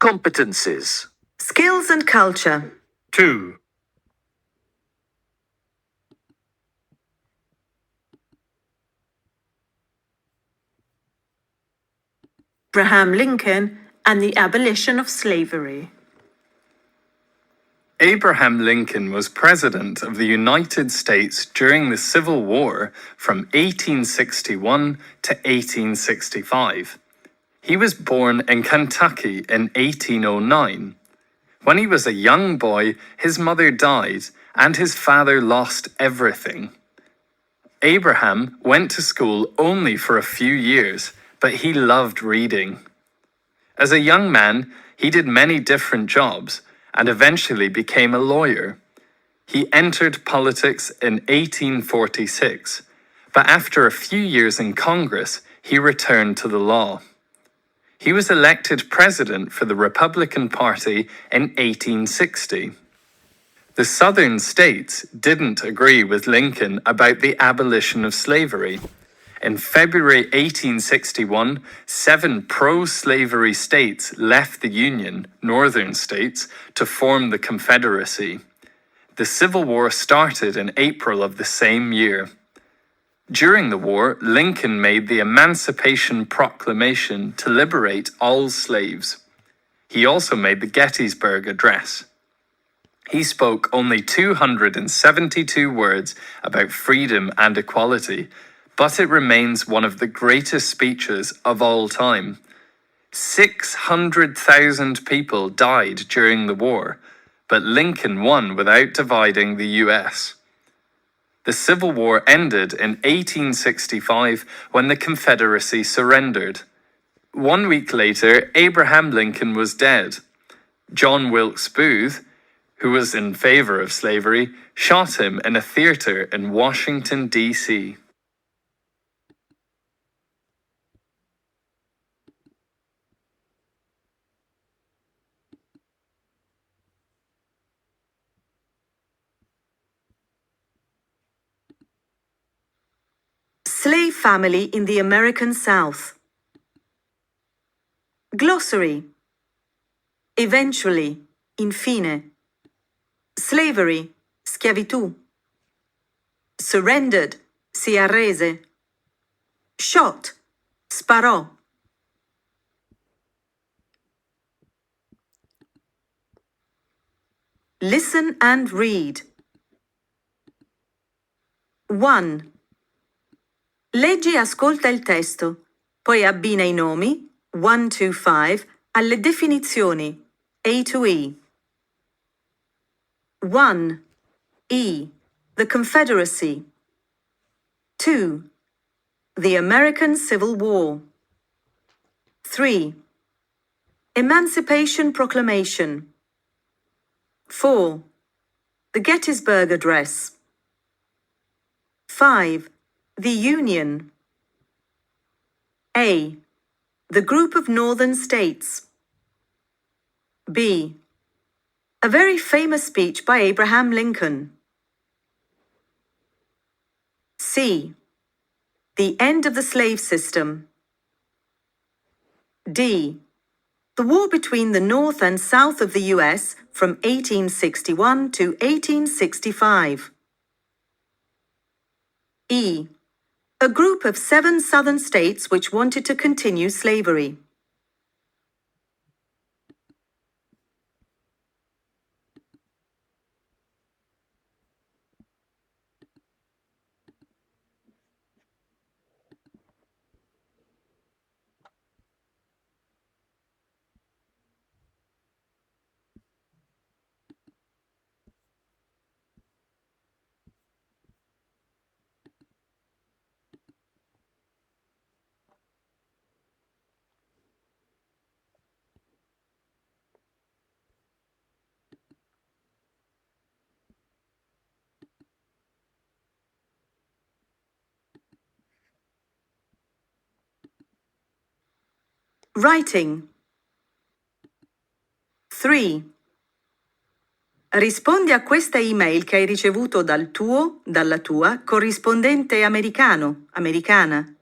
Competencies. Skills and culture. 2. Abraham Lincoln and the abolition of slavery. Abraham Lincoln was President of the United States during the Civil War from 1861 to 1865. He was born in Kentucky in 1809. When he was a young boy, his mother died and his father lost everything. Abraham went to school only for a few years, but he loved reading. As a young man, he did many different jobs and eventually became a lawyer. He entered politics in 1846, but after a few years in Congress, he returned to the law. He was elected president for the Republican Party in 1860. The Southern states didn't agree with Lincoln about the abolition of slavery. In February 1861, 7 pro-slavery states left the Union, northern states, to form the Confederacy. The Civil War started in April of the same year. During the war, Lincoln made the Emancipation Proclamation to liberate all slaves. He also made the Gettysburg Address. He spoke only 272 words about freedom and equality, but it remains one of the greatest speeches of all time. 600,000 people died during the war, but Lincoln won without dividing the US. The Civil War ended in 1865 when the Confederacy surrendered. 1 week later, Abraham Lincoln was dead. John Wilkes Booth, who was in favor of slavery, shot him in a theater in Washington, D.C. Slave family in the American South. Glossary. Eventually, infine. Slavery, schiavitù. Surrendered, si arrese. Shot, sparò. Listen and read. 1. Leggi e ascolta il testo, poi abbina i nomi 1 to 5 alle definizioni A to E. 1. E. The Confederacy. 2. The American Civil War. 3. Emancipation Proclamation. 4. The Gettysburg Address. 5. The Union. A. The group of northern states. B. A very famous speech by Abraham Lincoln. C. The end of the slave system. D. The war between the North and South of the US from 1861 to 1865. E. A group of 7 southern states which wanted to continue slavery. Writing. 3. Rispondi a questa email che hai ricevuto dal tuo, dalla tua, corrispondente americano, americana.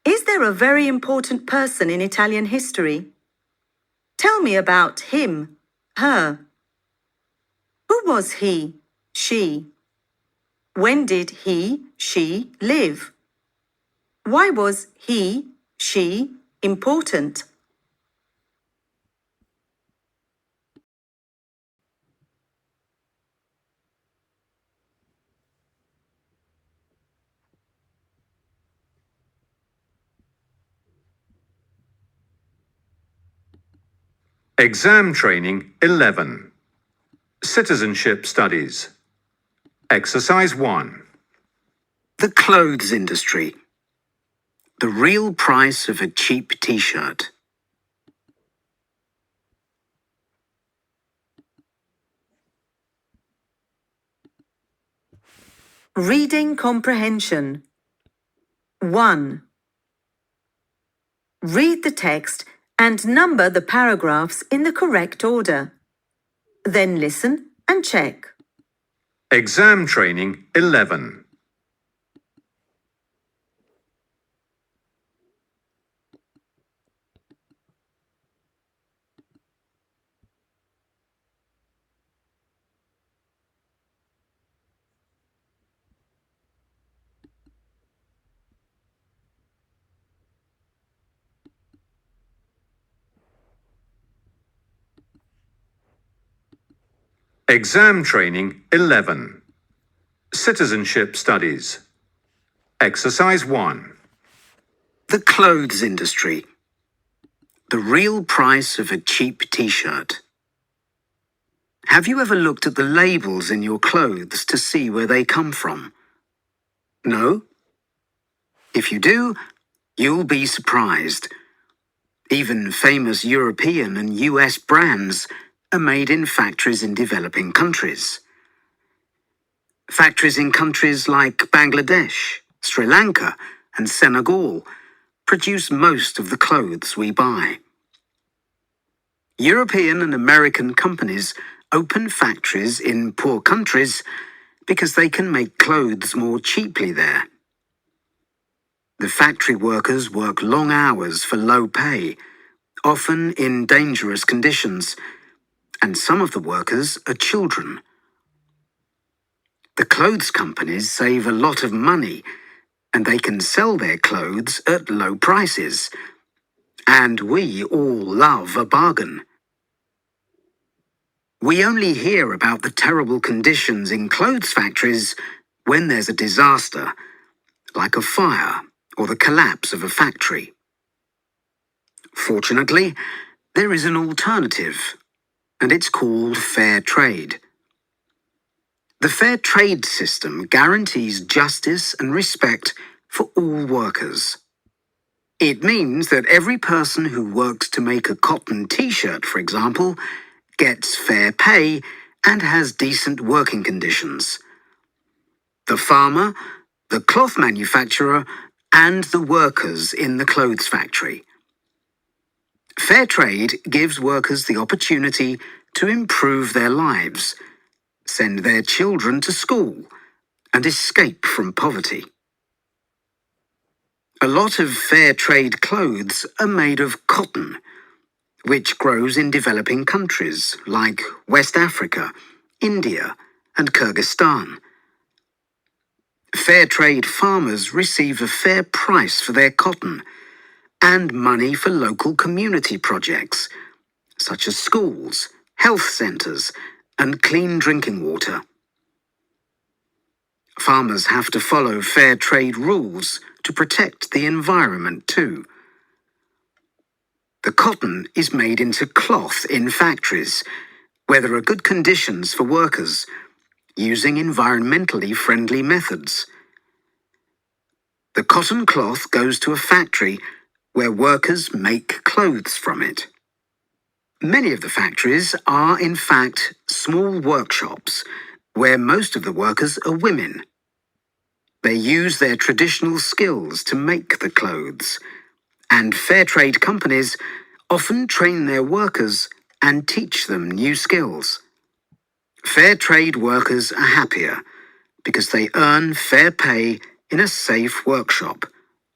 Is there a very important person in Italian history? Tell me about him, her. Who was he, she? When did he, she live? Why was he, she important? Exam Training 11. Citizenship Studies. Exercise 1. The clothes industry. The real price of a cheap t-shirt. Reading comprehension. 1. Read the text and number the paragraphs in the correct order. Then listen and check. Exam Training 11. Exam Training 11. Citizenship Studies. Exercise 1. The clothes industry. The real price of a cheap t-shirt. Have you ever looked at the labels in your clothes to see where they come from? No? If you do, you'll be surprised. Even famous European and US brands are made in factories in developing countries. Factories in countries like Bangladesh, Sri Lanka, and Senegal produce most of the clothes we buy. European and American companies open factories in poor countries because they can make clothes more cheaply there. The factory workers work long hours for low pay, often in dangerous conditions, and some of the workers are children. The clothes companies save a lot of money, and they can sell their clothes at low prices. And we all love a bargain. We only hear about the terrible conditions in clothes factories when there's a disaster, like a fire or the collapse of a factory. Fortunately, there is an alternative, and it's called fair trade. The fair trade system guarantees justice and respect for all workers. It means that every person who works to make a cotton t-shirt, for example, gets fair pay and has decent working conditions. The farmer, the cloth manufacturer, and the workers in the clothes factory. Fair trade gives workers the opportunity to improve their lives, send their children to school, and escape from poverty. A lot of fair trade clothes are made of cotton, which grows in developing countries like West Africa, India, and Kyrgyzstan. Fair trade farmers receive a fair price for their cotton and money for local community projects, such as schools, health centres, and clean drinking water. Farmers have to follow fair trade rules to protect the environment too. The cotton is made into cloth in factories, where there are good conditions for workers, using environmentally friendly methods. The cotton cloth goes to a factory where workers make clothes from it. Many of the factories are, in fact, small workshops where most of the workers are women. They use their traditional skills to make the clothes, and fair trade companies often train their workers and teach them new skills. Fair trade workers are happier because they earn fair pay in a safe workshop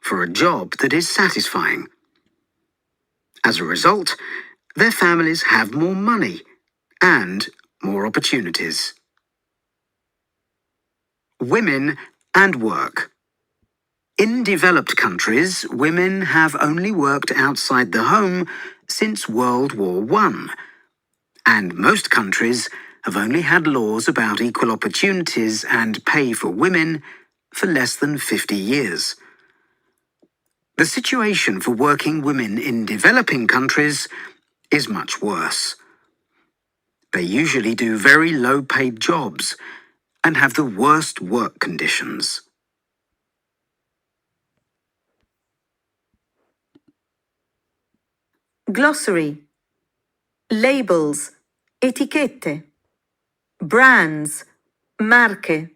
for a job that is satisfying. As a result, their families have more money and more opportunities. Women and work. In developed countries, women have only worked outside the home since World War I, and most countries have only had laws about equal opportunities and pay for women for less than 50 years. The situation for working women in developing countries is much worse. They usually do very low-paid jobs and have the worst work conditions. Glossary. Labels, etichette. Brands, marche.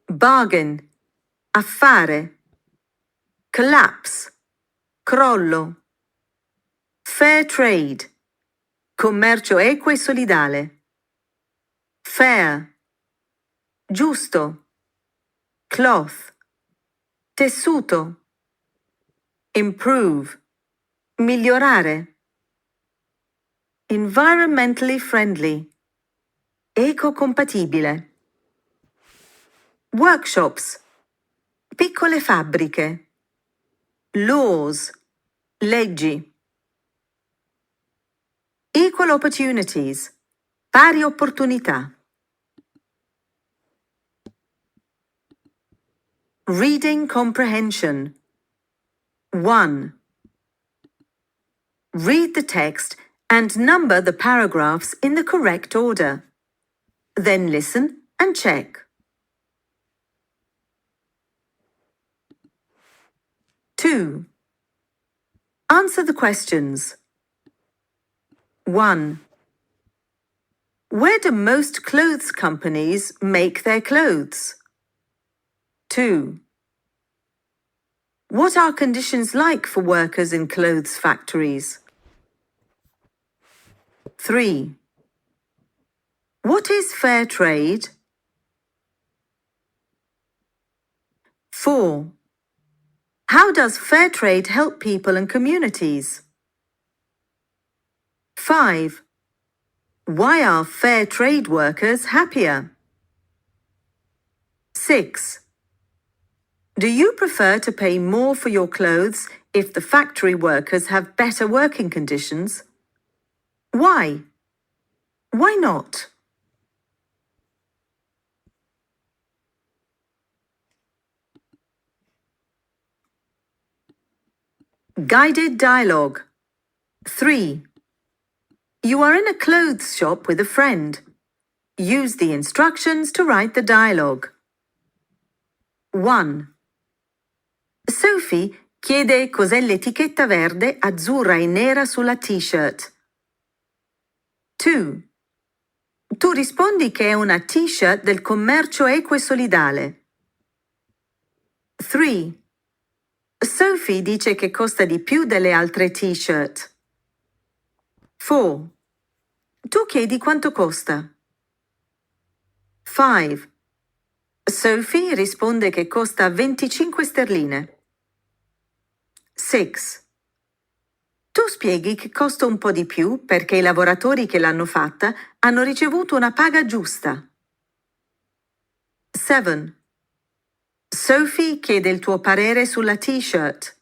Bargain, affare. Collapse, crollo. Fair trade, commercio equo e solidale. Fair, giusto. Cloth, tessuto. Improve, migliorare. Environmentally friendly, ecocompatibile. Workshops, piccole fabbriche. Laws, leggi. Equal opportunities, pari opportunità. Reading comprehension. 1. Read the text and number the paragraphs in the correct order. Then listen and check. 2. Answer the questions. 1. Where do most clothes companies make their clothes? 2. What are conditions like for workers in clothes factories? 3. What is fair trade? 4. How does fair trade help people and communities? 5. Why are fair trade workers happier? 6. Do you prefer to pay more for your clothes if the factory workers have better working conditions? Why? Why not? Guided dialogue. 3. You are in a clothes shop with a friend. Use the instructions to write the dialogue. 1. Sophie chiede cos'è l'etichetta verde, azzurra e nera sulla t-shirt. 2. Tu rispondi che è una t-shirt del commercio equo e solidale. 3. Sophie dice che costa di più delle altre t-shirt. 4. Tu chiedi quanto costa. 5. Sophie risponde che costa 25 sterline. 6. Tu spieghi che costa un po' di più perché i lavoratori che l'hanno fatta hanno ricevuto una paga giusta. 7. Sophie chiede il tuo parere sulla t-shirt.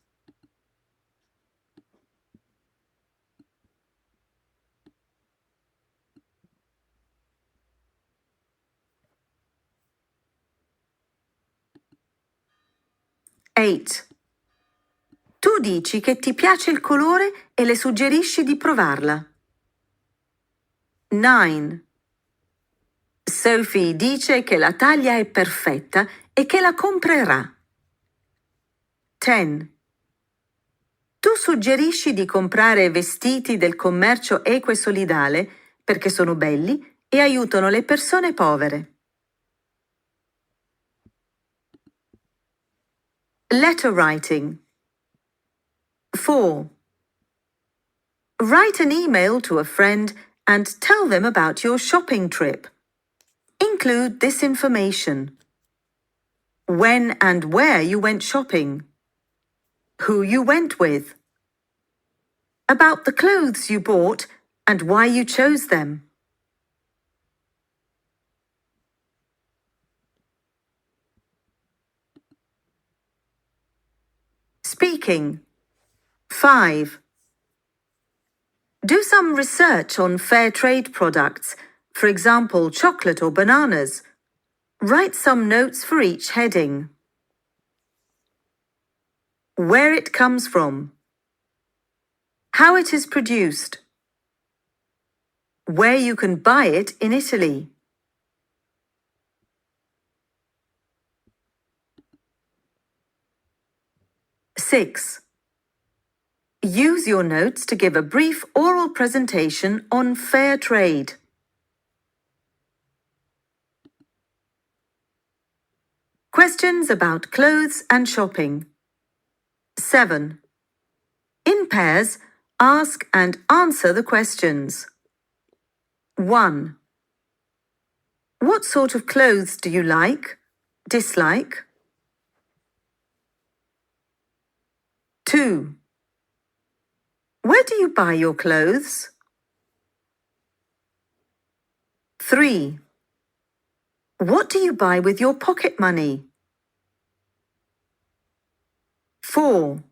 8. Tu dici che ti piace il colore e le suggerisci di provarla. 9. Sophie dice che la taglia è perfetta e che la comprerà. 10. Tu suggerisci di comprare vestiti del commercio equo e solidale perché sono belli e aiutano le persone povere. Letter writing. 4. Write an email to a friend and tell them about your shopping trip. Include this information: when and where you went shopping, who you went with, about the clothes you bought and why you chose them. Speaking. 5. Do some research on fair trade products, for example, chocolate or bananas. Write some notes for each heading. Where it comes from. How it is produced. Where you can buy it in Italy. Six. Use your notes to give a brief oral presentation on fair trade. Questions about clothes and shopping. 7. In pairs, ask and answer the questions. 1. What sort of clothes do you like, dislike? 2. Where do you buy your clothes? 3. What do you buy with your pocket money? 4.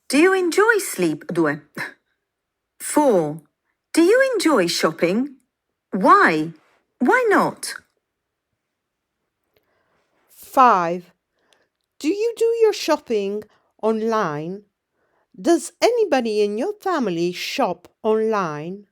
Do you enjoy sleep? 2. 4. Do you enjoy shopping? Why? Why not? 5. Do you do your shopping online? Does anybody in your family shop online?